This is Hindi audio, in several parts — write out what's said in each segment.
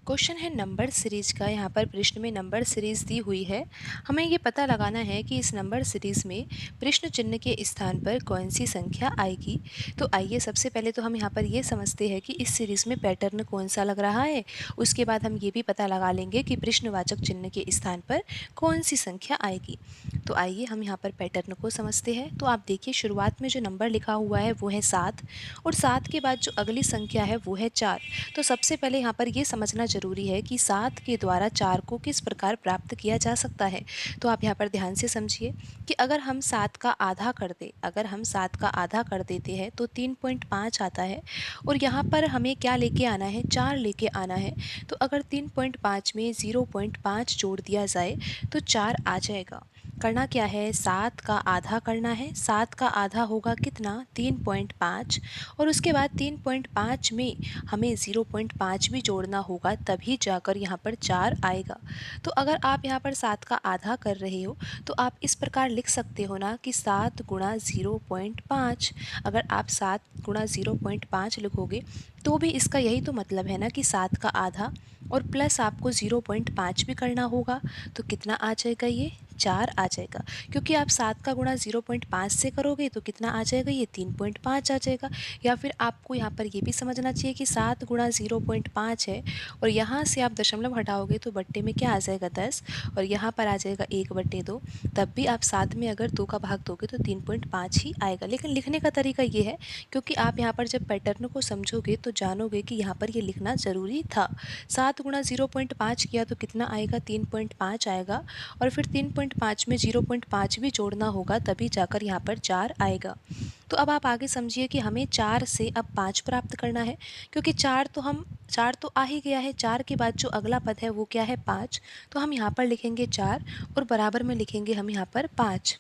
क्वेश्चन है नंबर सीरीज का। यहाँ पर प्रश्न में नंबर सीरीज दी हुई है। हमें ये पता लगाना है कि इस नंबर सीरीज में प्रश्न चिन्ह के स्थान पर कौन सी संख्या आएगी। तो आइए सबसे पहले तो हम यहाँ पर ये समझते हैं कि इस सीरीज में पैटर्न कौन सा लग रहा है। उसके बाद हम ये भी पता लगा लेंगे कि प्रश्नवाचक चिन्ह के स्थान पर कौन सी संख्या आएगी। तो आइए हम यहाँ पर पैटर्न को समझते हैं। तो आप देखिए, शुरुआत में जो नंबर लिखा हुआ है वो है 7 और 7 के बाद जो अगली संख्या है वो है 4। तो सबसे पहले यहाँ पर ये समझना ज़रूरी है कि 7 के द्वारा 4 को किस प्रकार प्राप्त किया जा सकता है। तो आप यहाँ पर ध्यान से समझिए कि अगर हम 7 का आधा कर दें, अगर हम 7 का आधा कर देते हैं तो 3.5 आता है। और यहाँ पर हमें क्या लेके आना है, 4 लेके आना है। तो अगर 3.5 में 0.5 जोड़ दिया जाए तो 4 आ जाएगा। करना क्या है, 7 का आधा करना है। 7 का आधा होगा कितना, 3.5। और उसके बाद 3.5 में हमें 0.5 भी जोड़ना होगा, तभी जाकर यहाँ पर 4 आएगा। तो अगर आप यहाँ पर 7 का आधा कर रहे हो तो आप इस प्रकार लिख सकते हो ना कि 7 गुणा 0.5। अगर आप 7 गुणा 0.5 लिखोगे तो भी इसका यही तो मतलब है ना कि 7 का आधा और प्लस आपको 0.5 भी करना होगा। तो कितना आ जाएगा, ये 4 आ जाएगा। क्योंकि आप 7 का गुणा 0.5 से करोगे तो कितना आ जाएगा, ये 3.5 आ जाएगा। या फिर आपको यहाँ पर ये भी समझना चाहिए कि 7 गुणा 0.5 है और यहाँ से आप दशमलव हटाओगे तो बट्टे में क्या आ जाएगा, 10। और यहाँ पर आ जाएगा 1/2। तब भी आप 7 में अगर 2 का भाग दोगे तो 3.5 ही आएगा। लेकिन लिखने का तरीका ये है, क्योंकि आप यहाँ पर जब पैटर्न को समझोगे तो जानोगे कि यहाँ पर ये लिखना ज़रूरी था। 7 गुणा 0.5 किया तो कितना आएगा, 3.5 आएगा। और फिर 3.5 में 0.5 भी जोड़ना होगा, तभी जाकर यहाँ पर 4 आएगा। तो अब आप आगे समझिए कि हमें 4 से अब 5 प्राप्त करना है। क्योंकि 4 तो आ ही गया है, 4 के बाद जो अगला पद है वो क्या है, 5। तो हम यहाँ पर लिखेंगे 4 और बराबर में लिखेंगे हम यहाँ पर 5।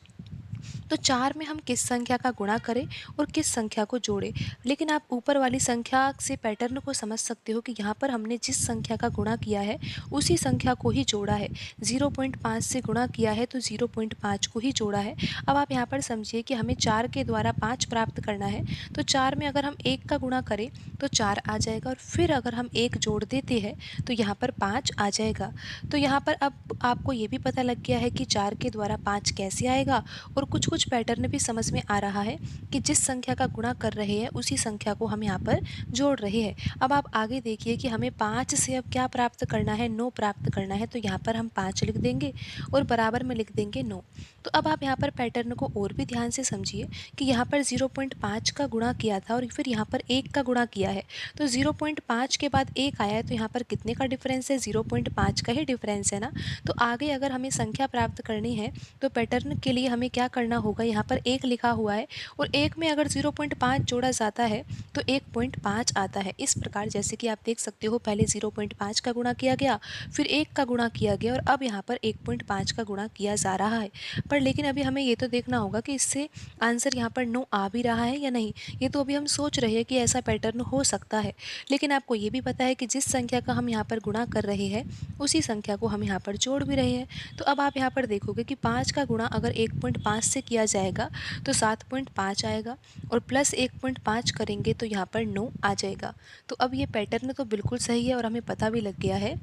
तो 4 में हम किस संख्या का गुणा करें और किस संख्या को जोड़ें। लेकिन आप ऊपर वाली संख्या से पैटर्न को समझ सकते हो कि यहाँ पर हमने जिस संख्या का गुणा किया है उसी संख्या को ही जोड़ा है। 0.5 से गुणा किया है तो 0.5 को ही जोड़ा है। अब आप यहाँ पर समझिए कि हमें 4 के द्वारा 5 प्राप्त करना है। तो 4 में अगर हम 1 का गुणा करें तो 4 आ जाएगा और फिर अगर हम 1 जोड़ देते हैं तो यहाँ पर 5 आ जाएगा। तो यहाँ पर अब आपको ये भी पता लग गया है कि 4 के द्वारा 5 कैसे आएगा। और कुछ कुछ पैटर्न भी समझ में आ रहा है कि जिस संख्या का गुणा कर रहे हैं उसी संख्या को हम यहाँ पर जोड़ रहे हैं। अब आप आगे देखिए कि हमें 5 से अब क्या प्राप्त करना है, 9 प्राप्त करना है। तो यहाँ पर हम 5 लिख देंगे और बराबर में लिख देंगे 9। तो अब आप यहाँ पर पैटर्न को और भी ध्यान से समझिए कि यहाँ पर 0.5 का गुणा किया था और फिर यहाँ पर 1 का गुणा किया है। तो 0.5 के बाद 1 आया है तो यहाँ पर कितने का डिफरेंस है, 0.5 का ही डिफरेंस है ना। तो आगे अगर हमें संख्या प्राप्त करनी है तो पैटर्न के लिए हमें क्या करना होगा, यहाँ पर 1 लिखा हुआ है और 1 में अगर 0.5 जोड़ा जाता है तो 1.5 आता है। इस प्रकार जैसे कि आप देख सकते हो, पहले 0.5 का गुणा किया गया, फिर 1 का गुणा किया गया और अब यहाँ पर 1.5 का गुणा किया जा रहा है। पर लेकिन अभी हमें ये तो देखना होगा कि इससे आंसर यहाँ पर 9 आ भी रहा है या नहीं। ये तो अभी हम सोच रहे हैं कि ऐसा पैटर्न हो सकता है। लेकिन आपको ये भी पता है कि जिस संख्या का हम यहाँ पर गुणा कर रहे हैं उसी संख्या को हम यहाँ पर जोड़ भी रहे हैं। तो अब आप यहाँ पर देखोगे कि 5 का गुणा अगर 1.5 से किया जाएगा तो 7.5 आएगा और प्लस 1.5 करेंगे तो यहाँ पर 9 आ जाएगा। तो अब ये पैटर्न तो बिल्कुल सही है और हमें पता भी लग गया है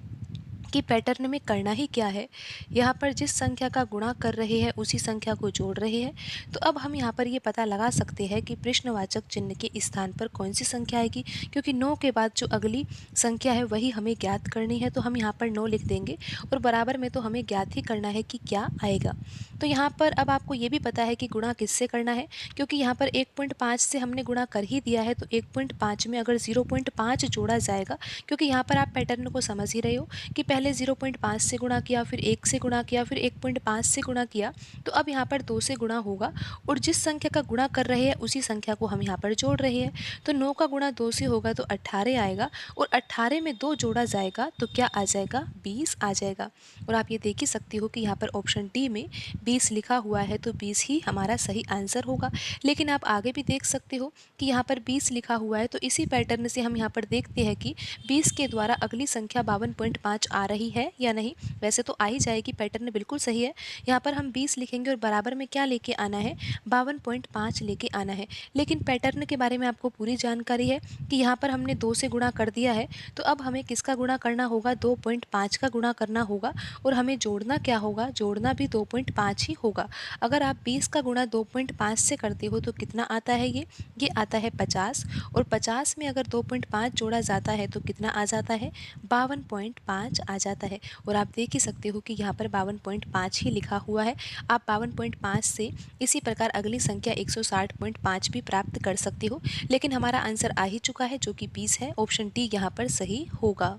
कि पैटर्न में करना ही क्या है। यहाँ पर जिस संख्या का गुणा कर रहे हैं उसी संख्या को जोड़ रहे हैं। तो अब हम यहाँ पर ये पता लगा सकते हैं कि प्रश्नवाचक चिन्ह के स्थान पर कौन सी संख्या आएगी, क्योंकि 9 के बाद जो अगली संख्या है वही हमें ज्ञात करनी है। तो हम यहाँ पर 9 लिख देंगे और बराबर में तो हमें ज्ञात ही करना है कि क्या आएगा। तो यहाँ पर अब आपको ये भी पता है कि गुणा किससे करना है, क्योंकि यहाँ पर 1.5 से हमने गुणा कर ही दिया है। तो 1.5 में अगर 0.5 जोड़ा जाएगा, क्योंकि यहाँ पर आप पैटर्न को समझ ही रहे हो कि पहले 0.5 से गुणा किया, फिर 1 से गुणा किया, फिर 1.5 से गुणा किया। तो अब यहाँ पर 2 से गुणा होगा और जिस संख्या का गुणा कर रहे हैं उसी संख्या को हम यहाँ पर जोड़ रहे हैं। तो 9 का गुणा 2 से होगा तो 18 आएगा और 18 में 2 जोड़ा जाएगा तो क्या आ जाएगा, 20 आ जाएगा। और आप ये देख ही सकते हो कि यहाँ पर ऑप्शन डी में 20 लिखा हुआ है, तो 20 ही हमारा सही आंसर होगा। लेकिन आप आगे भी देख सकते हो कि यहाँ पर 20 लिखा हुआ है, तो इसी पैटर्न से हम यहाँ पर देखते हैं कि 20 के द्वारा अगली संख्या 52.5 आ रही है या नहीं। वैसे तो आ ही जाएगी, पैटर्न बिल्कुल सही है। यहाँ पर हम 20 लिखेंगे और बराबर में क्या लेके आना है, 52.5 लेके आना है। लेकिन पैटर्न के बारे में आपको पूरी जानकारी है कि यहाँ पर हमने 2 से गुणा कर दिया है, तो अब हमें किसका गुणा करना होगा, 2.5 का गुणा करना होगा। और हमें जोड़ना क्या होगा, जोड़ना भी 2.5 ही होगा। अगर आप 20 का गुणा 2.5 से करते हो तो कितना आता है, ये आता है 50। और 50 में अगर 2.5 जोड़ा जाता है तो कितना आ जाता है, 52.5 आ जाता है। और आप देख ही सकते हो कि यहाँ पर 52.5 ही लिखा हुआ है। आप 52.5 से इसी प्रकार अगली संख्या 160.5 भी प्राप्त कर सकते हो। लेकिन हमारा आंसर आ ही चुका है जो कि 20 है। ऑप्शन डी यहाँ पर सही होगा।